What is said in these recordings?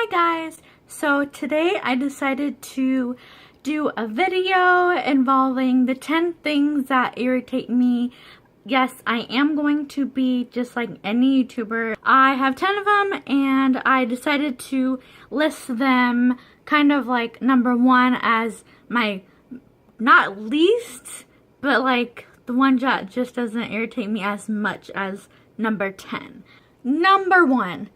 Hi guys! So today I decided to do a video involving the 10 things that irritate me. Yes, I am going to be just like any YouTuber. I have 10 of them and I decided to list them kind of like number 1 as my not least, but like the one that just doesn't irritate me as much as number 10. Number 1.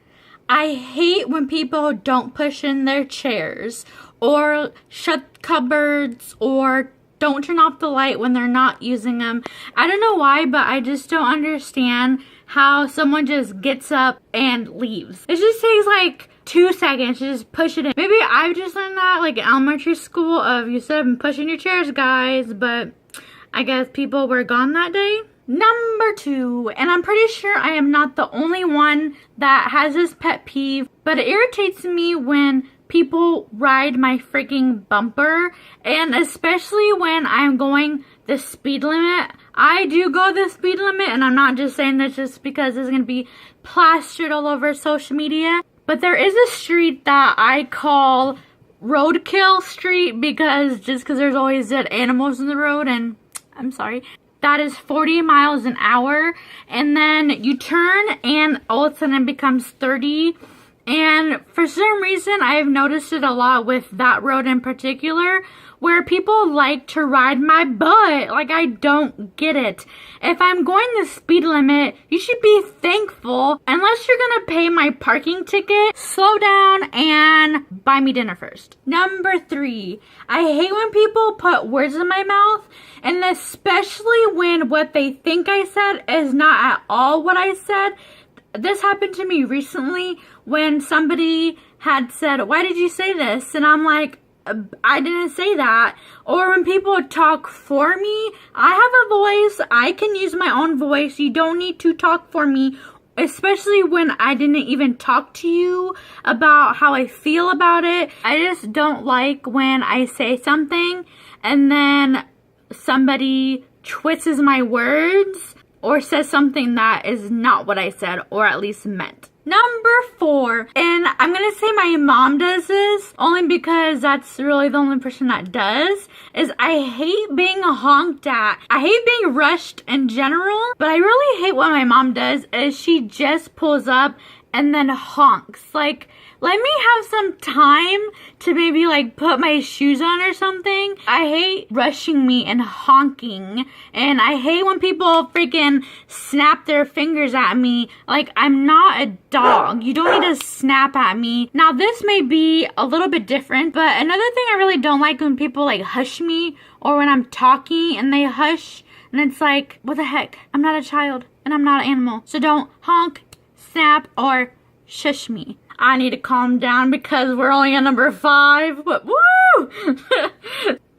I hate when people don't push in their chairs or shut cupboards or don't turn off the light when they're not using them. I don't know why, but I just don't understand how someone just gets up and leaves. It just takes like 2 seconds to just push it in. Maybe I've just learned that like in elementary school of you said I'm pushing your chairs, guys, but I guess people were gone that day. Number 2, and I'm pretty sure I am not the only one that has this pet peeve, but it irritates me when people ride my freaking bumper, and especially when I'm going the speed limit. I do go the speed limit, and I'm not just saying this just because it's going to be plastered all over social media, but there is a street that I call Roadkill Street because there's always dead animals in the road, and I'm sorry. That is 40 miles an hour, and then you turn and all of a sudden it becomes 30, and for some reason I've noticed it a lot with that road in particular where people like to ride my butt. Like, I don't get it. If I'm going the speed limit, you should be thankful. Unless you're gonna pay my parking ticket, slow down and buy me dinner first. Number 3, I hate when people put words in my mouth, and especially when what they think I said is not at all what I said. This happened to me recently when somebody had said, "Why did you say this?" And I'm like, I didn't say that. Or when people talk for me, I have a voice. I can use my own voice. You don't need to talk for me. Especially when I didn't even talk to you about how I feel about it. I just don't like when I say something and then somebody twists my words or says something that is not what I said or at least meant. Number 4, and I'm gonna say my mom does this only because that's really the only person that does, is I hate being honked at. I hate being rushed in general, but I really hate what my mom does is she just pulls up and then honks. Like, let me have some time to maybe like put my shoes on or something. I hate rushing me and honking, and I hate when people freaking snap their fingers at me. Like, I'm not a dog. You don't need to snap at me. Now, this may be a little bit different, but another thing I really don't like when people like hush me or when I'm talking and they hush, and it's like, what the heck? I'm not a child and I'm not an animal. So don't honk, snap, or shush me. I need to calm down because we're only on number 5. But woo!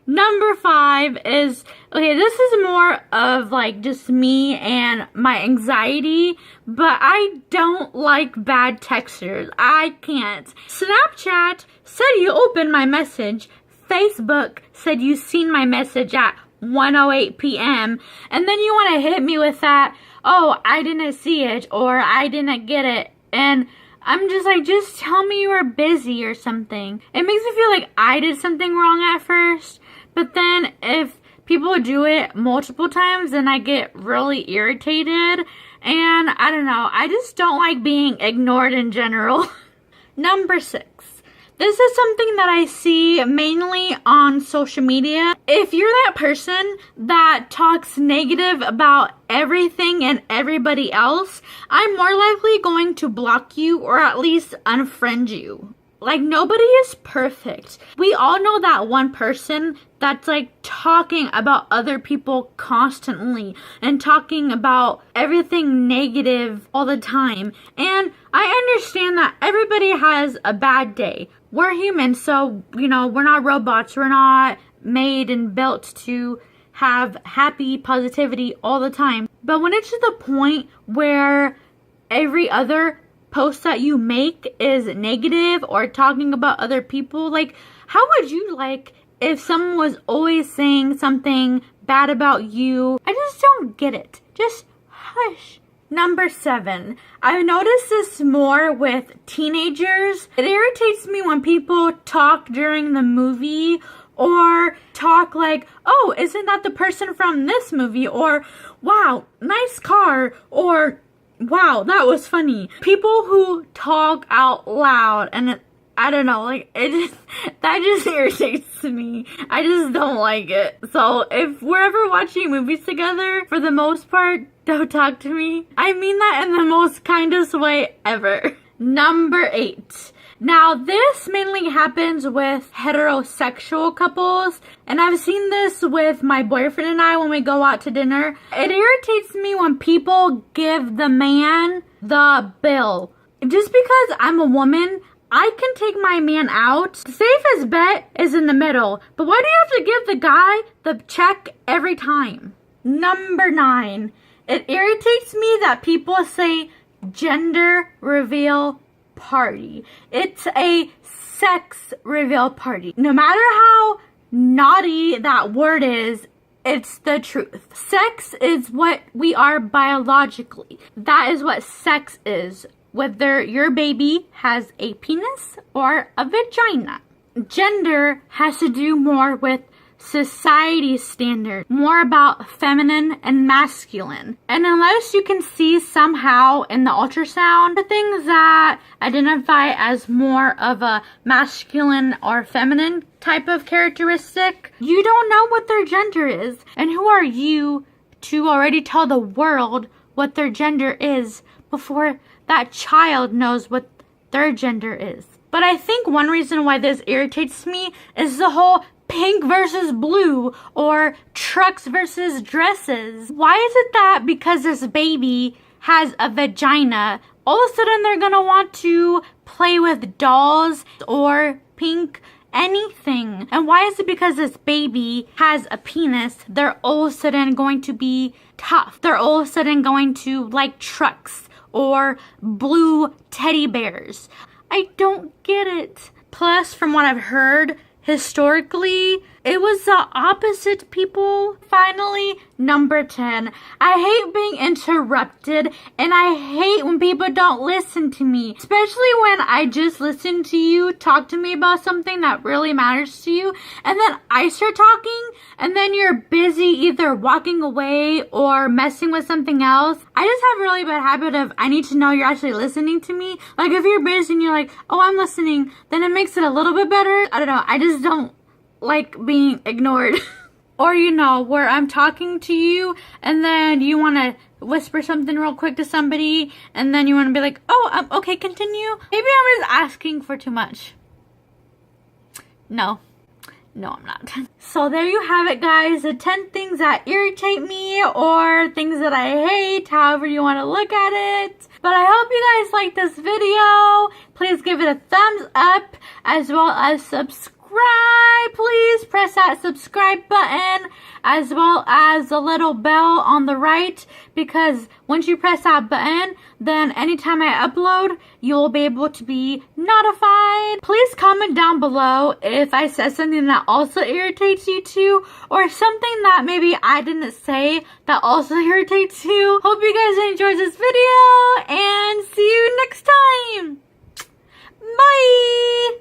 Number 5 is, okay, this is more of like just me and my anxiety, but I don't like bad texters. I can't. Snapchat said you opened my message. Facebook said you seen my message at 1:08 p.m. And then you want to hit me with that, "Oh, I didn't see it," or "I didn't get it." And I'm just like, just tell me you were busy or something. It makes me feel like I did something wrong at first, but then if people do it multiple times, then I get really irritated, and I don't know, I just don't like being ignored in general. Number 6. This is something that I see mainly on social media. If you're that person that talks negative about everything and everybody else, I'm more likely going to block you or at least unfriend you. Like, nobody is perfect. We all know that one person that's like talking about other people constantly and talking about everything negative all the time. And I understand that everybody has a bad day. We're humans, so, you know, we're not robots. We're not made and built to have happy positivity all the time. But when it's to the point where every other post that you make is negative or talking about other people, like, how would you like if someone was always saying something bad about you? I just don't get it. Just hush. Number 7. I've noticed this more with teenagers. It irritates me when people talk during the movie or talk like, oh, isn't that the person from this movie? Or, wow, nice car. Or, wow, that was funny. People who talk out loud and I don't know, like, that just irritates me. I just don't like it. So, if we're ever watching movies together, for the most part, don't talk to me. I mean that in the most kindest way ever. Number 8. Now, this mainly happens with heterosexual couples, and I've seen this with my boyfriend and I when we go out to dinner. It irritates me when people give the man the bill. Just because I'm a woman, I can take my man out. The safest bet is in the middle. But why do you have to give the guy the check every time? Number 9. It irritates me that people say gender reveal party. It's a sex reveal party. No matter how naughty that word is, it's the truth. Sex is what we are biologically. That is what sex is. Whether your baby has a penis or a vagina. Gender has to do more with society standard, more about feminine and masculine. And unless you can see somehow in the ultrasound the things that identify as more of a masculine or feminine type of characteristic, you don't know what their gender is. And who are you to already tell the world what their gender is before that child knows what their gender is? But I think one reason why this irritates me is the whole pink versus blue or trucks versus dresses. Why is it that because this baby has a vagina, all of a sudden they're gonna want to play with dolls or pink anything? And why is it because this baby has a penis, they're all of a sudden going to be tough? They're all of a sudden going to like trucks or blue teddy bears. I don't get it. Plus, from what I've heard, historically, it was the opposite, people. Finally, number 10. I hate being interrupted, and I hate when people don't listen to me. Especially when I just listen to you talk to me about something that really matters to you, and then I start talking, and then you're busy either walking away or messing with something else. I just have a really bad habit of, I need to know you're actually listening to me. Like, if you're busy and you're like, oh, I'm listening, then it makes it a little bit better. I don't know, I just don't like being ignored. Or, you know, where I'm talking to you and then you want to whisper something real quick to somebody and then you want to be like, oh, okay, continue. Maybe I'm just asking for too much. No, I'm not. So there you have it, guys. The 10 things that irritate me or things that I hate, however you want to look at it. But I hope you guys liked this video. Please give it a thumbs up as well as subscribe. Please press that subscribe button as well as the little bell on the right, because once you press that button, then anytime I upload, you'll be able to be notified. Please comment down below if I said something that also irritates you too, or something that maybe I didn't say that also irritates you. Hope you guys enjoyed this video and see you next time. Bye!